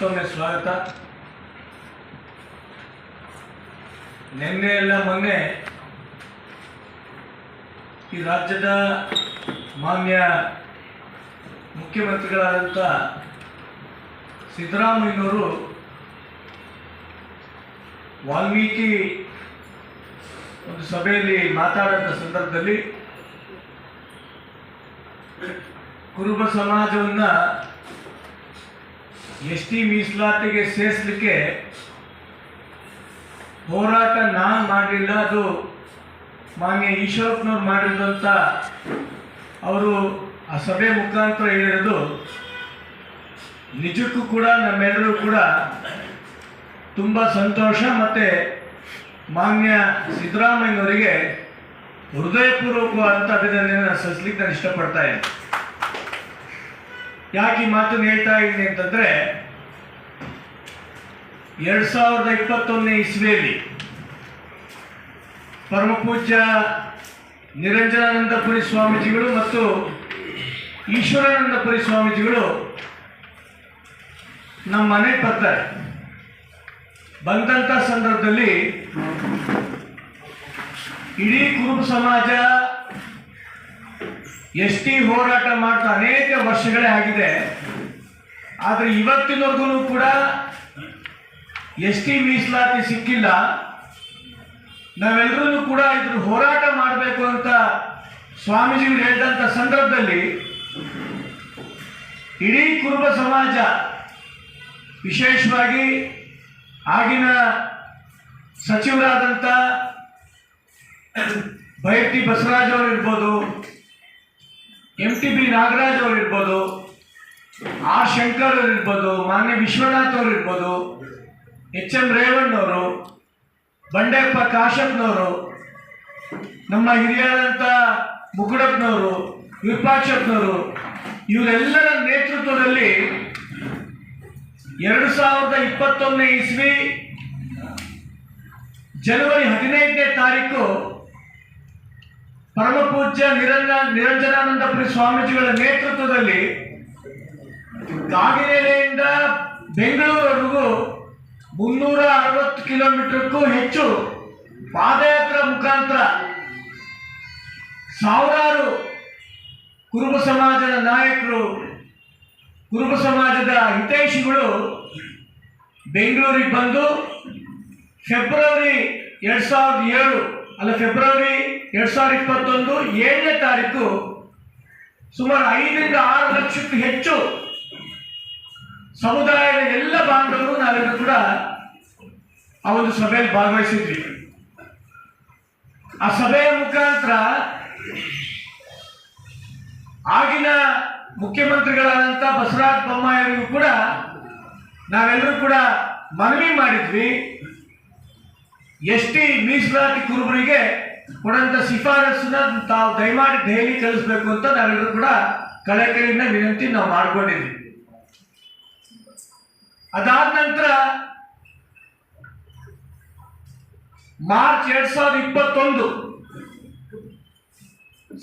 ಮತ್ತೊಮ್ಮೆ ಸ್ವಾಗತ. ನಿನ್ನೆ ಎಲ್ಲ ಮೊನ್ನೆ ಈ ರಾಜ್ಯದ ಮಾನ್ಯ ಮುಖ್ಯಮಂತ್ರಿಗಳಾದಂಥ ಸಿದ್ದರಾಮಯ್ಯನವರು ವಾಲ್ಮೀಕಿ ಒಂದು ಸಭೆಯಲ್ಲಿ ಮಾತಾಡೋಂಥ ಸಂದರ್ಭದಲ್ಲಿ ಕುರುಬ ಸಮಾಜವನ್ನು ಎಸ್ ಟಿ ಮೀಸಲಾತಿಗೆ ಸೇರಿಸಲಿಕ್ಕೆ ಹೋರಾಟ ನಾನು ಮಾಡಲಿಲ್ಲ, ಅದು ಮಾನ್ಯ ಈಶ್ವರಪ್ಪನವ್ರು ಮಾಡಿದ್ರು ಅಂತ ಅವರು ಆ ಸಭೆ ಮುಖಾಂತರ ಹೇಳಿರೋದು ನಿಜಕ್ಕೂ ಕೂಡ ನಮ್ಮೆಲ್ಲರೂ ಕೂಡ ತುಂಬ ಸಂತೋಷ. ಮತ್ತು ಮಾನ್ಯ ಸಿದ್ದರಾಮಯ್ಯನವರಿಗೆ ಹೃದಯಪೂರ್ವಕವಾದಂಥ ಅಭಿನಂದನೆಯನ್ನು ಸಲ್ಲಿಸಲಿಕ್ಕೆ ನಾನು ಇಷ್ಟಪಡ್ತಾ ಇದ್ದೀನಿ. ಯಾಕೆ ಈ ಮಾತನ್ನು ಹೇಳ್ತಾ ಇದ್ದೀನಿ ಅಂತಂದರೆ, 2021ನೇ ಇಸ್ವಿಯಲ್ಲಿ ಪರಮಪೂಜ್ಯ ನಿರಂಜನಾನಂದಪುರಿ ಸ್ವಾಮೀಜಿಗಳು ಮತ್ತು ಈಶ್ವರಾನಂದಪುರಿ ಸ್ವಾಮೀಜಿಗಳು ನಮ್ಮ ಮನೆಗೆ ಬರ್ತಾರೆ. ಬಂದಂಥ ಸಂದರ್ಭದಲ್ಲಿ ಇಡೀ ಕುರುಬ ಸಮಾಜ ಎಸ್ ಟಿ ಹೋರಾಟ ಮಾಡ್ತಾ ಅನೇಕ ವರ್ಷಗಳೇ ಆಗಿದೆ. ಆದರೆ ಇವತ್ತಿನವರೆಗೂ ಕೂಡ ಎಸ್ ಟಿ ಮೀಸಲಾತಿ ಸಿಕ್ಕಿಲ್ಲ. ನಾವೆಲ್ಲರೂ ಕೂಡ ಇದ್ರ ಹೋರಾಟ ಮಾಡಬೇಕು ಅಂತ ಸ್ವಾಮೀಜಿಗಳು ಹೇಳಿದಂಥ ಸಂದರ್ಭದಲ್ಲಿ ಇಡೀ ಕುರುಬ ಸಮಾಜ, ವಿಶೇಷವಾಗಿ ಆಗಿನ ಸಚಿವರಾದಂಥ ಬೈರತಿ ಬಸವರಾಜ್ ಅವರು ಇರ್ಬೋದು, MTB ನಾಗರಾಜ್ ಅವರು ಇರ್ಬೋದು, R ಶಂಕರ್ ಅವರು ಇರ್ಬೋದು, ಮಾನ್ಯ ವಿಶ್ವನಾಥ್ ಅವರು ಇರ್ಬೋದು, HM ರೇವಣ್ಣವರು, ಬಂಡೆಪ್ಪ ಕಾಶಪ್ಪನವರು, ನಮ್ಮ ಹಿರಿಯರಾದಂಥ ಮುಗುಡಪ್ಪನವರು, ವಿರೂಪಾಕ್ಷಪ್ಪನವರು, ಇವರೆಲ್ಲರ ನೇತೃತ್ವದಲ್ಲಿ 2021ನೇ ಇಸ್ವಿ ಜನವರಿ 15ನೇ ತಾರೀಕು ಪರಮಪೂಜ್ಯ ನಿರಂಜನಾನಂದಪುರಿ ಸ್ವಾಮೀಜಿಗಳ ನೇತೃತ್ವದಲ್ಲಿ ಕಾಗಿನೆಲೆಯಿಂದ ಬೆಂಗಳೂರವರೆಗೂ 360 ಕಿಲೋಮೀಟರ್ಗೂ ಹೆಚ್ಚು ಪಾದಯಾತ್ರಾ ಮುಖಾಂತರ ಸಾವಿರಾರು ಕುರುಬ ಸಮಾಜದ ನಾಯಕರು, ಕುರುಬ ಸಮಾಜದ ಹಿತೈಷಿಗಳು ಬೆಂಗಳೂರಿಗೆ ಬಂದು ಫೆಬ್ರವರಿ 2021 7ನೇ ತಾರೀಕು ಸುಮಾರು 5 ರಿಂದ 6 ಲಕ್ಷಕ್ಕೂ ಹೆಚ್ಚು ಸಮುದಾಯದ ಎಲ್ಲ ಬಾಂಧವರು ನಾವೆಲ್ಲರೂ ಕೂಡ ಆ ಒಂದು ಸಭೆಯಲ್ಲಿ ಭಾಗವಹಿಸಿದ್ವಿ. ಆ ಸಭೆಯ ಮುಖಾಂತರ ಆಗಿನ ಮುಖ್ಯಮಂತ್ರಿಗಳಾದಂಥ ಬಸವರಾಜ ಬೊಮ್ಮಾಯಿ ಅವರಿಗೂ ಕೂಡ ನಾವೆಲ್ಲರೂ ಕೂಡ ಮನವಿ ಮಾಡಿದ್ವಿ. ಎಸ್ ಟಿ ಮೀಸಲಾತಿ ಕುರುಬರಿಗೆ ಕೊಡಂತ ಶಿಫಾರಸನ್ನ ತಾವು ದಯಮಾಡಿ ದೆಹಲಿ ಕಳಿಸ್ಬೇಕು ಅಂತ ನಾವೆಲ್ಲರೂ ಕೂಡ ಕಳಕಳಿಯಿಂದ ವಿನಂತಿ ನಾವು ಮಾಡ್ಕೊಂಡಿದ್ವಿ. ಅದಾದ ನಂತರ ಮಾರ್ಚ್ 2021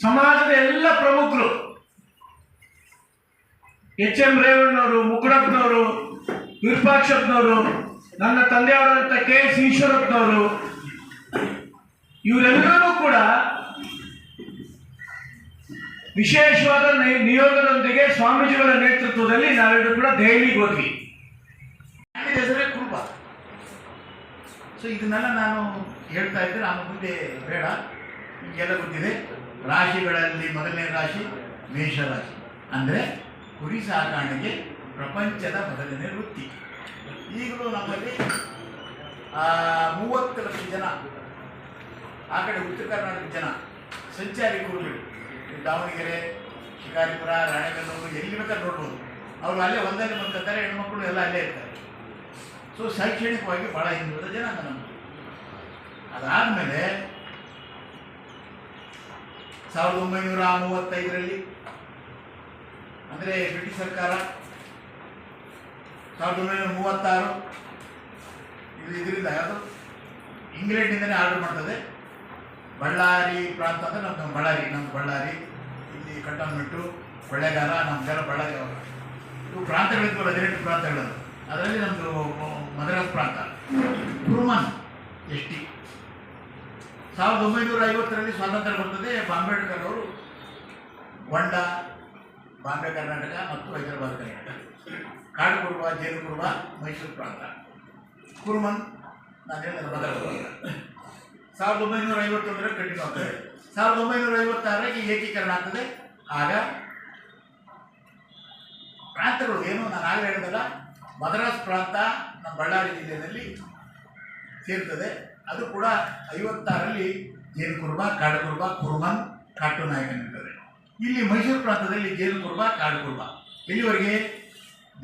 ಸಮಾಜದ ಎಲ್ಲ ಪ್ರಮುಖರು, HM ರೇವಣ್ಣವರು, ಮುಗುಡಪ್ಪನವರು, ವಿರೂಪಾಕ್ಷಪ್ಪನವರು, ನನ್ನ ತಂದೆಯವರಾದಂಥ KS ಈಶ್ವರಪ್ಪನವರು, ಇವರೆಲ್ಲರೂ ಕೂಡ ವಿಶೇಷವಾದ ನಿಯೋಗದೊಂದಿಗೆ ಸ್ವಾಮೀಜಿಗಳ ನೇತೃತ್ವದಲ್ಲಿ ನಾವೆಲ್ಲರೂ ಕೂಡ ದೆಹಲಿಗೆ ಹೋದ್ವಿ. ಹೆಸರೇ ಕುರುಬ. ಸೊ ಇದನ್ನೆಲ್ಲ ನಾನು ಹೇಳ್ತಾ ಇದ್ದೆ, ನಾನು ಮುಂದೆ ಬೇಡ, ನಿಮಗೆಲ್ಲ ಗೊತ್ತಿದೆ. ರಾಶಿಗಳಲ್ಲಿ ಮೊದಲನೇ ರಾಶಿ ಮೇಷರಾಶಿ, ಅಂದರೆ ಕುರಿ ಸಾಕಾಣಿಕೆ ಪ್ರಪಂಚದ ಮೊದಲನೇ ವೃತ್ತಿ. ಈಗಲೂ ನಮ್ಮಲ್ಲಿ 30 ಲಕ್ಷ ಜನ, ಆ ಕಡೆ ಉತ್ತರ ಕರ್ನಾಟಕದ ಜನ ಸಂಚಾರಿ ಕುರುಬರು, ದಾವಣಗೆರೆ, ಶಿಕಾರಿಪುರ, ರಾಣೆಬೆನ್ನೂರು, ಎಲ್ಲಿ ಬೇಕಾದ್ರೆ ನೋಡ್ಬೋದು. ಅವರು ಅಲ್ಲೇ ಒಂದಲ್ಲೇ ಬಂದಿರ್ತಾರೆ, ಹೆಣ್ಮಕ್ಳು ಎಲ್ಲ ಅಲ್ಲೇ ಇರ್ತಾರೆ. ಸೊ ಶೈಕ್ಷಣಿಕವಾಗಿ ಭಾಳ ಹಿಂದುಳಿದ ಜನಾಂಗ ನಮ್ಮದು. ಅದಾದಮೇಲೆ 1935ರಲ್ಲಿ ಅಂದರೆ ಬ್ರಿಟಿಷ್ ಸರ್ಕಾರ 1936 ಇದರಿಂದ ಯಾವುದು ಇಂಗ್ಲೆಂಡಿಂದಲೇ ಆರ್ಡರ್ ಮಾಡ್ತದೆ. ಬಳ್ಳಾರಿ ಪ್ರಾಂತ ಅಂದರೆ ನಮ್ಮದು ಬಳ್ಳಾರಿ ಇಲ್ಲಿ ಕಂಟೋನ್ಮೆಂಟು, ಕೊಳ್ಳೇಗಾಲ, ನಮ್ದೆಲ್ಲ ಬಳ್ಳಾರಿ ಅವರು ಇವು ಪ್ರಾಂತಗಳಿದ್ವಲ್ಲ, 18 ಪ್ರಾಂತಗಳದು. ಅದರಲ್ಲಿ ನಮ್ಮದು ಮದ್ರಾಸ್ ಪ್ರಾಂತ. ಕುರುಮನ್ ಎಸ್ ಟಿ 1950ರಲ್ಲಿ ಸ್ವಾತಂತ್ರ್ಯ ಬರ್ತದೆ. ಅಂಬೇಡ್ಕರ್ ಅವರು ಗೊಂಡ, ಬಾಂಬೆ ಕರ್ನಾಟಕ ಮತ್ತು ಹೈದರಾಬಾದ್ ಕರ್ನಾಟಕ, ಕಾಡು ಕುರುಬ, ಜೇನು ಕುರುಬ, ಮೈಸೂರು ಪ್ರಾಂತ, ಕುರುಮನ್ ನಾನು ಹೇಳಿದ ಮದ್ರಾಸ್ ಪ್ರಾಂತ. 1951ರಲ್ಲಿ ಕಂಟಿನ್ಯೂ ಆಗ್ತದೆ. 1956ಕ್ಕೆ ಏಕೀಕರಣ ಆಗ್ತದೆ. ಆಗ ಪ್ರಾಂತಗಳು ಏನು ನಾನು ಆಗಲೇ ಹೇಳಿದಲ್ಲ, ಮದ್ರಾಸ್ ಪ್ರಾಂತ ನಮ್ಮ ಬಳ್ಳಾರಿ ಜಿಲ್ಲೆಯಲ್ಲಿ ಸೇರ್ತದೆ. ಅದು ಕೂಡ 56ರಲ್ಲಿ ಜೇನು ಕುರುಬ, ಕಾಡು ಕುರುಬ, ಕುರುಮನ್, ಕಾಟು ನಾಯಕ ನಿಲ್ತದೆ. ಇಲ್ಲಿ ಮೈಸೂರು ಪ್ರಾಂತದಲ್ಲಿ ಜೇನು ಕುರುಬ, ಕಾಡು ಕುರುಬ ಎಲ್ಲಿವರೆಗೆ?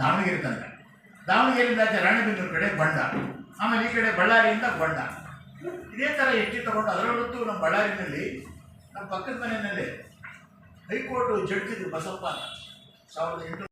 ದಾವಣಗೆರೆ ತನಕ. ದಾವಣಗೆರೆಯಿಂದ ಆಚೆ ರಾಣೆಬೆನ್ನೂರು ಕಡೆ ಬಂಡ, ಆಮೇಲೆ ಈ ಕಡೆ ಬಳ್ಳಾರಿಯಿಂದ ಗೊಂಡ. ಇದೇ ಥರ ಎಷ್ಟಿ ತಗೊಂಡು ಅದರಲ್ಲಂತೂ ನಮ್ಮ ಬಳ್ಳಾರಿನಲ್ಲಿ ನಮ್ಮ ಪಕ್ಕದ ಮನೆಯಲ್ಲೇ ಹೈಕೋರ್ಟ್ ಜಡ್ಜ್ ಬಸಪ್ಪ 1800